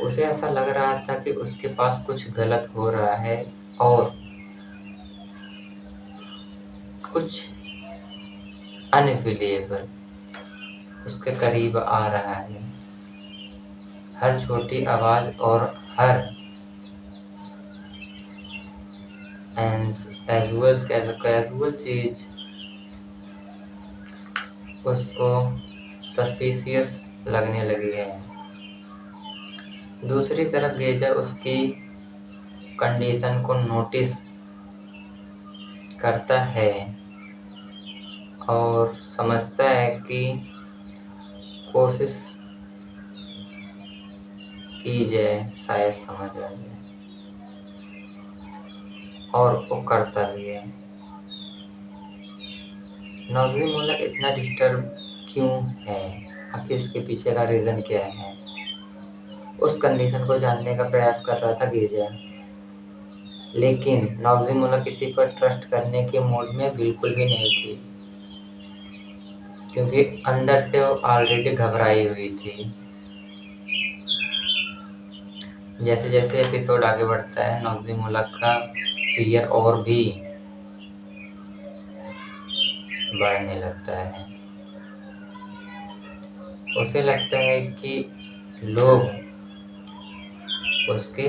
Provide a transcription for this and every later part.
उसे ऐसा लग रहा था कि उसके पास कुछ गलत हो रहा है और कुछ अनबिलीवेबल उसके करीब आ रहा है। हर छोटी आवाज और हर कैजुअल चीज उसको सस्पिशियस लगने लगी है। दूसरी तरफ गेजा उसकी कंडीशन को नोटिस करता है और समझता है कि कोशिश की जाए शायद समझ आ जाए, और वो करता भी है। नोज़ेमोला इतना डिस्टर्ब क्यों है? आखिर इसके पीछे का रीजन क्या है? उस कंडीशन को जानने का प्रयास कर रहा था गेजा, लेकिन नोज़ेमोला किसी पर ट्रस्ट करने के मूड में बिल्कुल भी नहीं थी, क्योंकि अंदर से वो ऑलरेडी घबराई हुई थी। जैसे जैसे एपिसोड आगे बढ़ता है, नोज़ेमोला का फियर और भी बढ़ने लगता है। उसे लगता है कि लोग उसके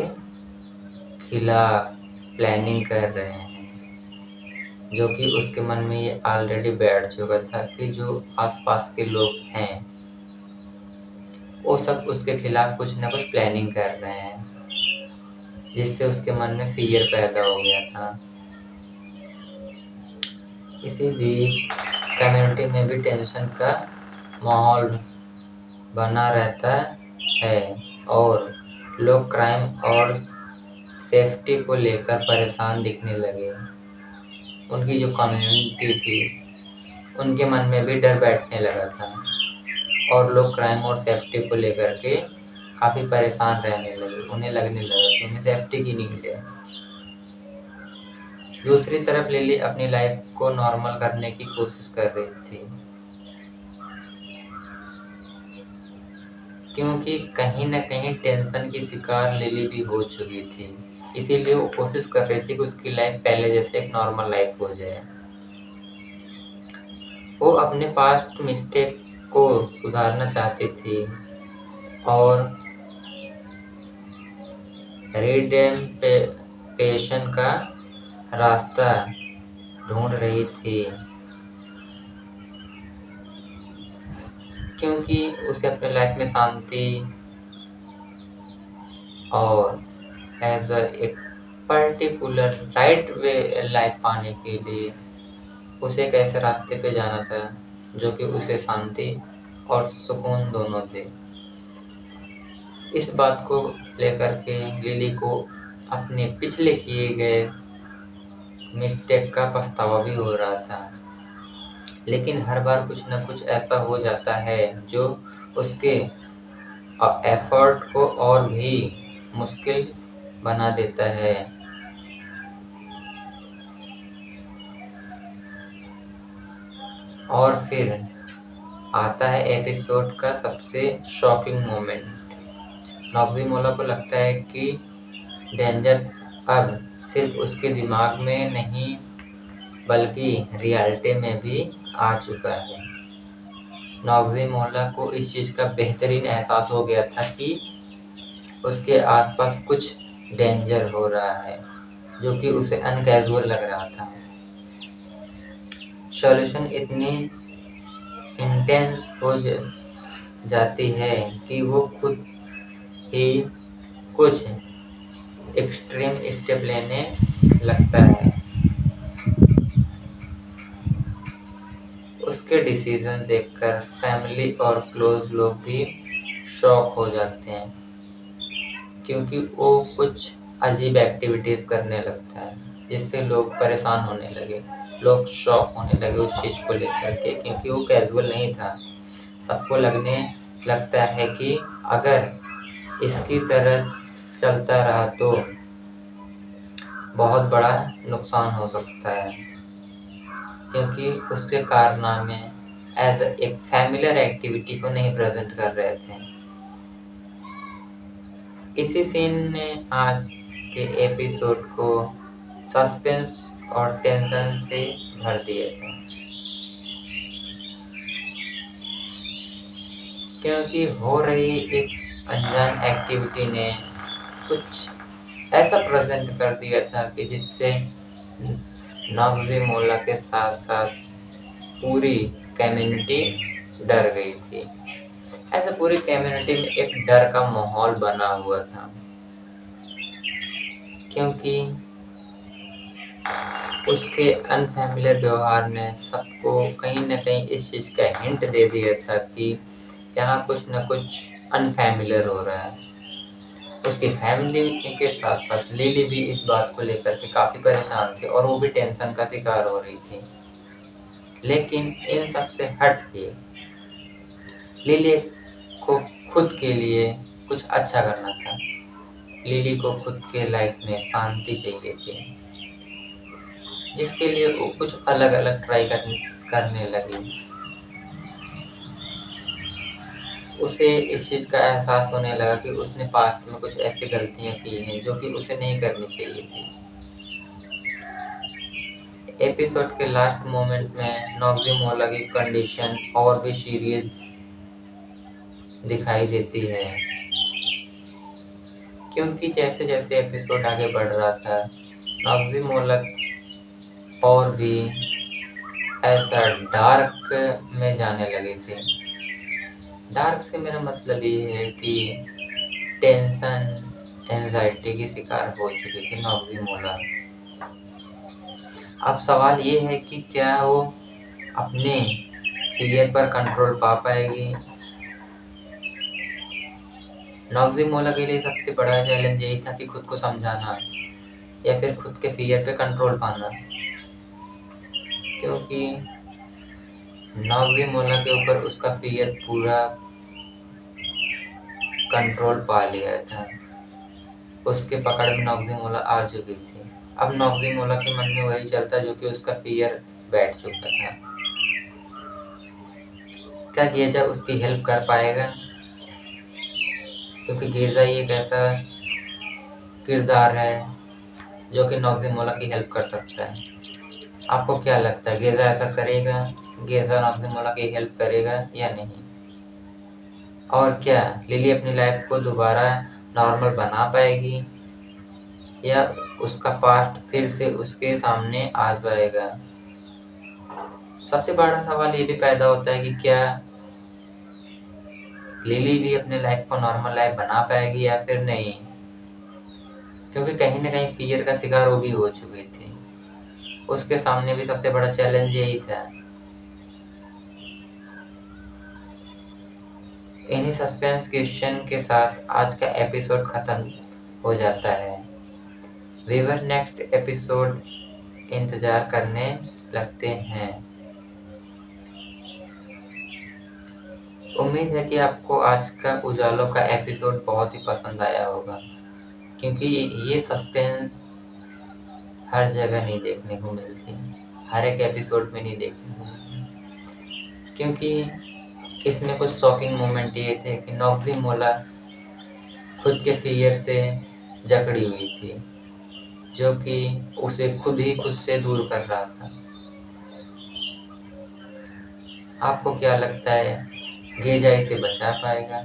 खिलाफ प्लानिंग कर रहे हैं, जो कि उसके मन में ये ऑलरेडी बैठ चुका था कि जो आसपास के लोग हैं वो सब उसके खिलाफ कुछ ना कुछ प्लानिंग कर रहे हैं, जिससे उसके मन में फियर पैदा हो गया था। इसी बीच कम्युनिटी में भी टेंशन का माहौल बना रहता है और लोग क्राइम और सेफ्टी को लेकर परेशान दिखने लगे। उनकी जो कम्युनिटी थी उनके मन में भी डर बैठने लगा था और लोग क्राइम और सेफ्टी को लेकर के काफ़ी परेशान रहने लगे। उन्हें लगने लगा कि उन्हें सेफ्टी की नीड है। दूसरी तरफ लिली अपनी लाइफ को नॉर्मल करने की कोशिश कर रही थी, क्योंकि कहीं न कहीं टेंशन की शिकार लिली भी हो चुकी थी। इसीलिए वो कोशिश कर रही थी कि उसकी लाइफ पहले जैसे एक नॉर्मल लाइफ हो जाए। वो अपने पास्ट मिस्टेक को सुधारना चाहती थी और रिडेम्पशन का रास्ता ढूंढ रही थी, क्योंकि उसे अपने लाइफ में शांति और एज एक पर्टिकुलर राइट वे लाइफ पाने के लिए उसे एक ऐसे रास्ते पे जाना था जो कि उसे शांति और सुकून दोनों दे। इस बात को लेकर के लिली को अपने पिछले किए गए मिस्टेक का पछतावा भी हो रहा था, लेकिन हर बार कुछ न कुछ ऐसा हो जाता है जो उसके एफर्ट को और भी मुश्किल बना देता है। और फिर आता है एपिसोड का सबसे शॉकिंग मोमेंट। नोज़ेमोला को लगता है कि डेंजर अब सिर्फ उसके दिमाग में नहीं बल्कि रियलिटी में भी आ चुका है। नोज़ेमोला को इस चीज़ का बेहतरीन एहसास हो गया था कि उसके आसपास कुछ डेंजर हो रहा है, जो कि उसे अनकैजुअल लग रहा था। सॉल्यूशन इतनी इंटेंस हो जाती है कि वो खुद ही कुछ एक्सट्रीम स्टेप लेने लगता है। उसके डिसीजन देखकर फैमिली और क्लोज लोग भी शॉक हो जाते हैं, क्योंकि वो कुछ अजीब एक्टिविटीज़ करने लगता है, जिससे लोग परेशान होने लगे। लोग शॉक होने लगे उस चीज़ को लेकर के, क्योंकि वो कैजुअल नहीं था। सबको लगने लगता है कि अगर इसकी तरह चलता रहा तो बहुत बड़ा नुकसान हो सकता है, क्योंकि उसके कारनामे एज एक फैमिलियर एक्टिविटी को नहीं प्रेजेंट कर रहे थे। इसी सीन ने आज के एपिसोड को सस्पेंस और टेंशन से भर दिया था, क्योंकि हो रही इस अनजान एक्टिविटी ने कुछ ऐसा प्रेजेंट कर दिया था कि जिससे नॉक्सिमोला के साथ साथ पूरी कम्युनिटी डर गई थी। ऐसे पूरी कम्युनिटी में एक डर का माहौल बना हुआ था, क्योंकि उसके अनफैमिलियर व्यवहार ने सबको कहीं न कहीं इस चीज़ का हिंट दे दिया था कि यहाँ कुछ न कुछ अनफैमिलियर हो रहा है। उसकी फैमिली के साथ-साथ लिली भी इस बात को लेकर के काफ़ी परेशान थी और वो भी टेंशन का शिकार हो रही थी। लेकिन इन सब से हट के लिली को खुद के लिए कुछ अच्छा करना था। लिली को खुद के लाइफ में शांति चाहिए थी, जिसके लिए वो कुछ अलग-अलग ट्राई करने लगी। उसे इस चीज़ का एहसास होने लगा कि उसने पास्ट में कुछ ऐसी गलतियाँ की हैं जो कि उसे नहीं करनी चाहिए थी। एपिसोड के लास्ट मोमेंट में नॉक्सिमोला की कंडीशन और भी सीरियस दिखाई देती है, क्योंकि जैसे-जैसे एपिसोड आगे बढ़ रहा था, नॉक्सिमोला और भी ऐसा डार्क में जाने लगी थी। डार्क से मेरा मतलब ये है कि टेंशन, एंजाइटी की शिकार हो चुकी थी नॉक्सिमोला। अब सवाल ये है कि क्या वो अपने फियर पर कंट्रोल पा पाएगी? नॉक्सिमोला के लिए सबसे बड़ा चैलेंज यही था कि खुद को समझाना या फिर खुद के फियर पे कंट्रोल पाना, क्योंकि नॉक्सिमोला के ऊपर उसका फियर पूरा कंट्रोल पा लिया था। उसके पकड़ में नॉक्सिमोला आ चुकी थी। अब नॉक्सिमोला के मन में वही चलता जो कि उसका फियर बैठ चुका था। क्या गेजा उसकी हेल्प कर पाएगा? क्योंकि गेजा ही एक ऐसा किरदार है जो कि नॉक्सिमोला की हेल्प कर सकता है। आपको क्या लगता है, गेजा ऐसा करेगा? गेजा नॉक्सिमोला की हेल्प करेगा या नहीं? और क्या लिली अपनी लाइफ को दोबारा नॉर्मल बना पाएगी या उसका पास्ट फिर से उसके सामने आ जाएगा? सबसे बड़ा सवाल ये भी पैदा होता है कि क्या लिली भी अपने लाइफ को नॉर्मल लाइफ बना पाएगी या फिर नहीं, क्योंकि कहीं ना कहीं फियर का शिकार वो भी हो चुकी थी। उसके सामने भी सबसे बड़ा चैलेंज यही था। इन्हीं सस्पेंस क्वेश्चन के साथ आज का एपिसोड खत्म हो जाता है। व्यूअर नेक्स्ट एपिसोड इंतजार करने लगते हैं। उम्मीद है कि आपको आज का उजालों का एपिसोड बहुत ही पसंद आया होगा, क्योंकि ये सस्पेंस हर जगह नहीं देखने को मिलती, हर एक एपिसोड में नहीं देखने को मिलती। क्योंकि इसमें कुछ शॉकिंग मोमेंट ये थे कि नॉक्सिमोला खुद के फियर से जकड़ी हुई थी, जो कि उसे खुद ही खुद से दूर कर रहा था। आपको क्या लगता है, गेजा इसे बचा पाएगा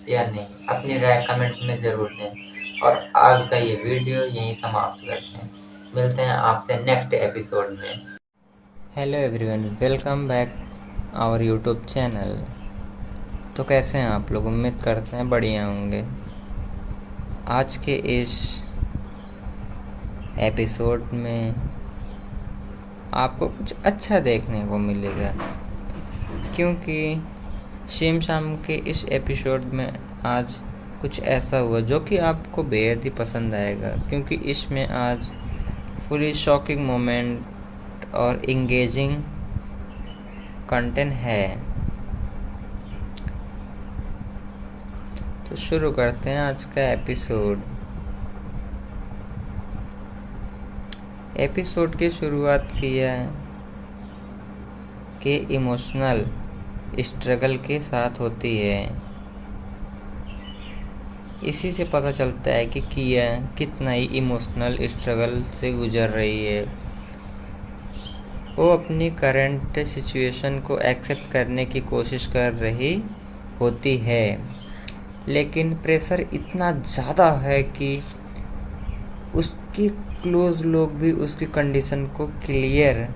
या नहीं? अपनी राय कमेंट में ज़रूर दें और आज का ये वीडियो यहीं समाप्त करते हैं। मिलते हैं आपसे नेक्स्ट एपिसोड में। Hello everyone, welcome back our YouTube channel. तो कैसे हैं आप लोग? उम्मीद करते हैं बढ़िया होंगे। आज के इस एपिसोड में आपको कुछ अच्छा देखने को मिलेगा, क्योंकि सेम शाम के इस एपिसोड में आज कुछ ऐसा हुआ जो कि आपको बेहद ही पसंद आएगा, क्योंकि इसमें आज फुली शॉकिंग मोमेंट और इंगेजिंग कंटेंट है। तो शुरू करते हैं आज का एपिसोड की शुरुआत किया कि इमोशनल स्ट्रगल के साथ होती है। इसी से पता चलता है कि किया कितना ही इमोशनल स्ट्रगल से गुजर रही है। वो अपनी करंट सिचुएशन को एक्सेप्ट करने की कोशिश कर रही होती है, लेकिन प्रेशर इतना ज़्यादा है कि उसके क्लोज लोग भी उसकी कंडीशन को क्लियर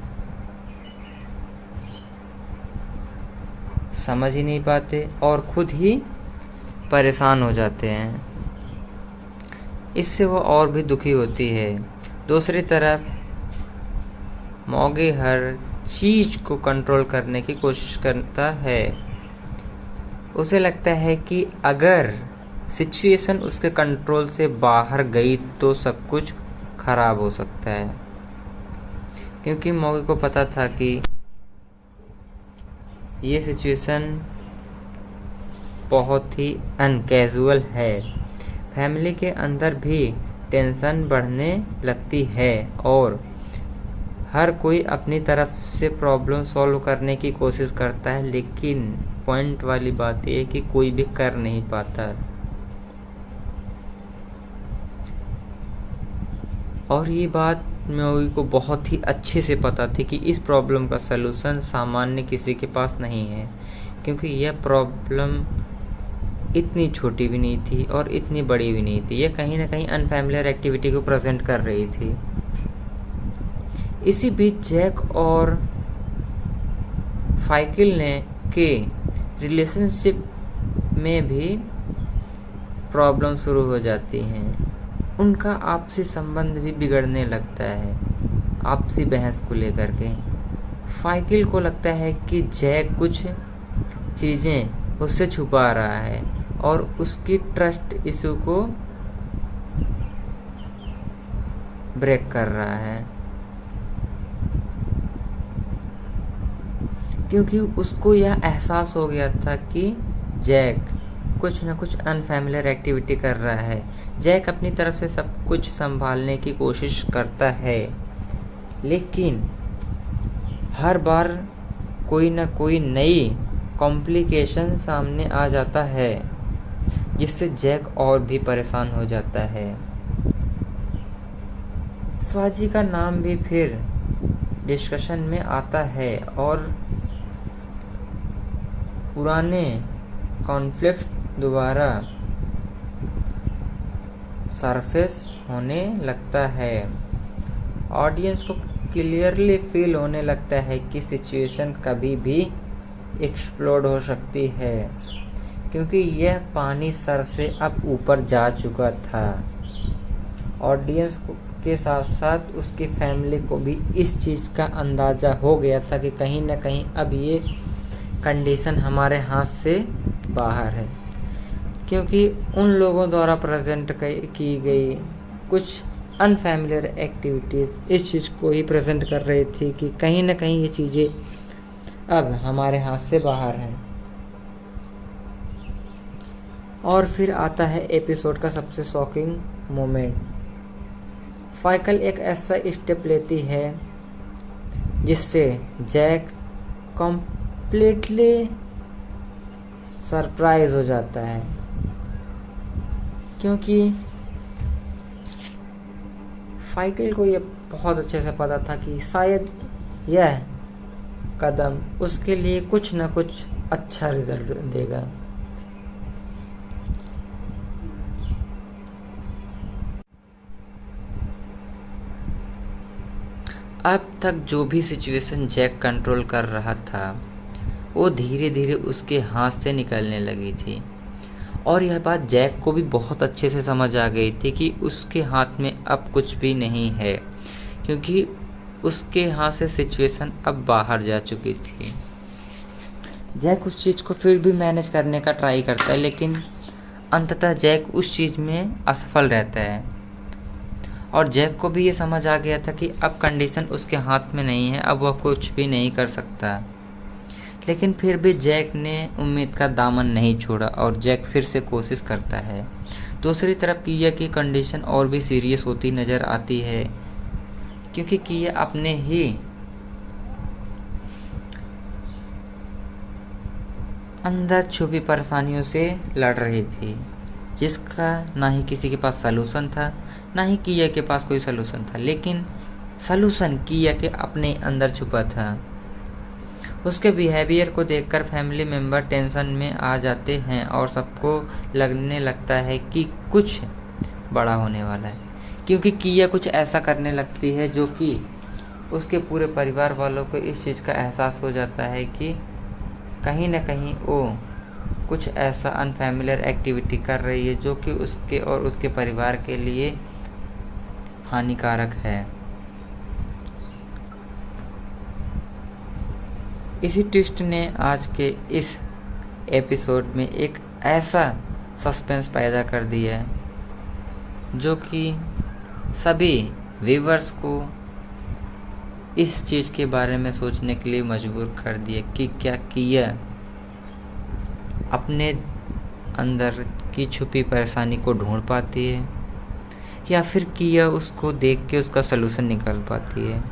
समझ ही नहीं पाते और खुद ही परेशान हो जाते हैं। इससे वो और भी दुखी होती है। दूसरी तरफ मौगी हर चीज़ को कंट्रोल करने की कोशिश करता है। उसे लगता है कि अगर सिचुएशन उसके कंट्रोल से बाहर गई तो सब कुछ खराब हो सकता है, क्योंकि मौगी को पता था कि ये सिचुएशन बहुत ही अनकैजुअल है। फैमिली के अंदर भी टेंशन बढ़ने लगती है और हर कोई अपनी तरफ से प्रॉब्लम सॉल्व करने की कोशिश करता है, लेकिन पॉइंट वाली बात यह है कि कोई भी कर नहीं पाता। और ये बात मौगी को बहुत ही अच्छे से पता थी कि इस प्रॉब्लम का सलूशन सामान्य किसी के पास नहीं है, क्योंकि यह प्रॉब्लम इतनी छोटी भी नहीं थी और इतनी बड़ी भी नहीं थी। यह कहीं ना कहीं अनफैमिलियर एक्टिविटी को प्रेजेंट कर रही थी। इसी बीच जैक और फाइकिल ने के रिलेशनशिप में भी प्रॉब्लम शुरू हो जाती हैं। उनका आपसी संबंध भी बिगड़ने लगता है, आपसी बहस को लेकर के। फाइकिल को लगता है कि जैक कुछ चीज़ें उससे छुपा रहा है और उसकी ट्रस्ट इशू को ब्रेक कर रहा है, क्योंकि उसको यह एहसास हो गया था कि जैक कुछ न कुछ अनफैमिलियर एक्टिविटी कर रहा है। जैक अपनी तरफ से सब कुछ संभालने की कोशिश करता है, लेकिन हर बार कोई न कोई नई कॉम्प्लिकेशन सामने आ जाता है, जिससे जैक और भी परेशान हो जाता है। स्वाजी का नाम भी फिर डिस्कशन में आता है और पुराने कॉन्फ्लिक्ट दोबारा सरफेस होने लगता है। ऑडियंस को क्लियरली फील होने लगता है कि सिचुएशन कभी भी एक्सप्लोड हो सकती है, क्योंकि यह पानी सर से अब ऊपर जा चुका था। ऑडियंस के साथ साथ उसकी फैमिली को भी इस चीज़ का अंदाज़ा हो गया था कि कहीं ना कहीं अब ये कंडीशन हमारे हाथ से बाहर है, क्योंकि उन लोगों द्वारा प्रेजेंट की गई कुछ अनफैमिलियर एक्टिविटीज़ इस चीज़ को ही प्रेजेंट कर रही थी कि कहीं ना कहीं ये चीज़ें अब हमारे हाथ से बाहर हैं। और फिर आता है एपिसोड का सबसे शॉकिंग मोमेंट। फाइकल एक ऐसा स्टेप लेती है जिससे जैक कंप्लीटली सरप्राइज हो जाता है, क्योंकि फाइकल को ये बहुत अच्छे से पता था कि शायद यह कदम उसके लिए कुछ न कुछ अच्छा रिजल्ट देगा। अब तक जो भी सिचुएशन जैक कंट्रोल कर रहा था वो धीरे धीरे उसके हाथ से निकलने लगी थी, और यह बात जैक को भी बहुत अच्छे से समझ आ गई थी कि उसके हाथ में अब कुछ भी नहीं है, क्योंकि उसके हाथ से सिचुएशन अब बाहर जा चुकी थी। जैक उस चीज़ को फिर भी मैनेज करने का ट्राई करता है, लेकिन अंततः जैक उस चीज़ में असफल रहता है। और जैक को भी ये समझ आ गया था कि अब कंडीशन उसके हाथ में नहीं है, अब वह कुछ भी नहीं कर सकता। लेकिन फिर भी जैक ने उम्मीद का दामन नहीं छोड़ा और जैक फिर से कोशिश करता है। दूसरी तरफ किया की कंडीशन और भी सीरियस होती नज़र आती है, क्योंकि किया अपने ही अंदर छुपी परेशानियों से लड़ रही थी। जिसका ना ही किसी के पास सलूशन था, ना ही किया के पास कोई सलूशन था, लेकिन सलूशन किया के अपने अंदर छुपा था। उसके बिहेवियर को देखकर फैमिली मेम्बर टेंशन में आ जाते हैं और सबको लगने लगता है कि कुछ बड़ा होने वाला है, क्योंकि किया कुछ ऐसा करने लगती है जो कि उसके पूरे परिवार वालों को इस चीज़ का एहसास हो जाता है कि कहीं ना कहीं वो कुछ ऐसा अनफैमिलियर एक्टिविटी कर रही है जो कि उसके और उसके परिवार के लिए हानिकारक है। इसी ट्विस्ट ने आज के इस एपिसोड में एक ऐसा सस्पेंस पैदा कर दिया है जो कि सभी व्यूवर्स को इस चीज़ के बारे में सोचने के लिए मजबूर कर दिया कि क्या किया अपने अंदर की छुपी परेशानी को ढूंढ पाती है या फिर किया उसको देख के उसका सलूशन निकाल पाती है।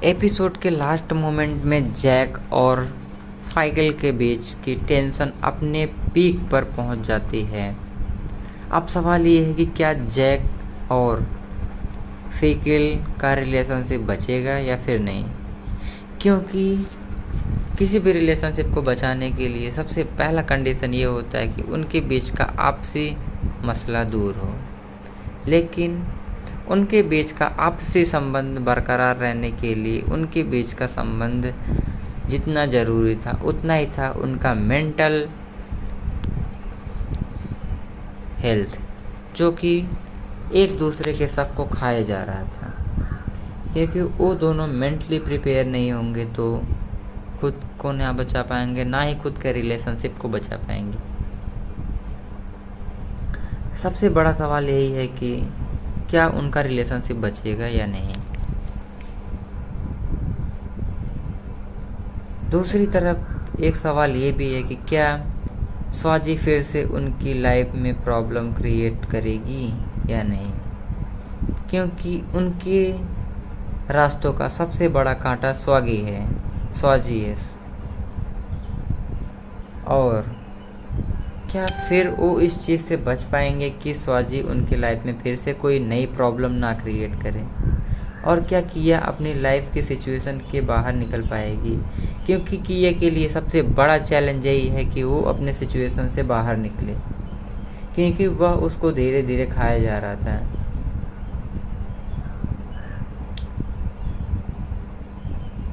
एपिसोड के लास्ट मोमेंट में जैक और फाइगल के बीच की टेंशन अपने पीक पर पहुंच जाती है। अब सवाल ये है कि क्या जैक और फाइगल का रिलेशनशिप बचेगा या फिर नहीं, क्योंकि किसी भी रिलेशनशिप को बचाने के लिए सबसे पहला कंडीशन ये होता है कि उनके बीच का आपसी मसला दूर हो। लेकिन उनके बीच का आपसी संबंध बरकरार रहने के लिए उनके बीच का संबंध जितना ज़रूरी था उतना ही था उनका मेंटल हेल्थ, जो कि एक दूसरे के शक को खाए जा रहा था, क्योंकि वो दोनों मेंटली प्रिपेयर नहीं होंगे तो खुद को ना बचा पाएंगे, ना ही खुद के रिलेशनशिप को बचा पाएंगे। सबसे बड़ा सवाल यही है कि क्या उनका रिलेशनशिप बचेगा या नहीं। दूसरी तरफ एक सवाल ये भी है कि क्या स्वाजी फिर से उनकी लाइफ में प्रॉब्लम क्रिएट करेगी या नहीं, क्योंकि उनके रास्तों का सबसे बड़ा कांटा स्वाजी है। और क्या फिर वो इस चीज़ से बच पाएंगे कि स्वाजी उनकी लाइफ में फिर से कोई नई प्रॉब्लम ना क्रिएट करे, और क्या किया अपनी लाइफ की सिचुएशन के बाहर निकल पाएगी, क्योंकि किया के लिए सबसे बड़ा चैलेंज यही है कि वो अपने सिचुएशन से बाहर निकले, क्योंकि वह उसको धीरे धीरे खाया जा रहा था।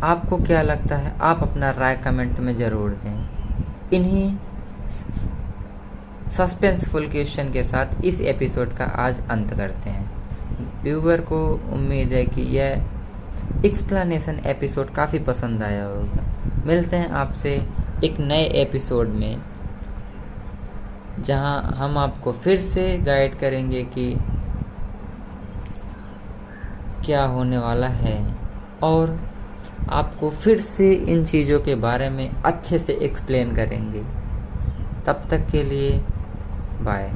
आपको क्या लगता है? आप अपना राय कमेंट में ज़रूर दें। इन्हीं सस्पेंसफुल क्वेश्चन के साथ इस एपिसोड का आज अंत करते हैं। व्यूअर को उम्मीद है कि यह एक्सप्लेनेशन एपिसोड काफ़ी पसंद आया होगा। मिलते हैं आपसे एक नए एपिसोड में, जहां हम आपको फिर से गाइड करेंगे कि क्या होने वाला है और आपको फिर से इन चीज़ों के बारे में अच्छे से एक्सप्लेन करेंगे। तब तक के लिए बाय।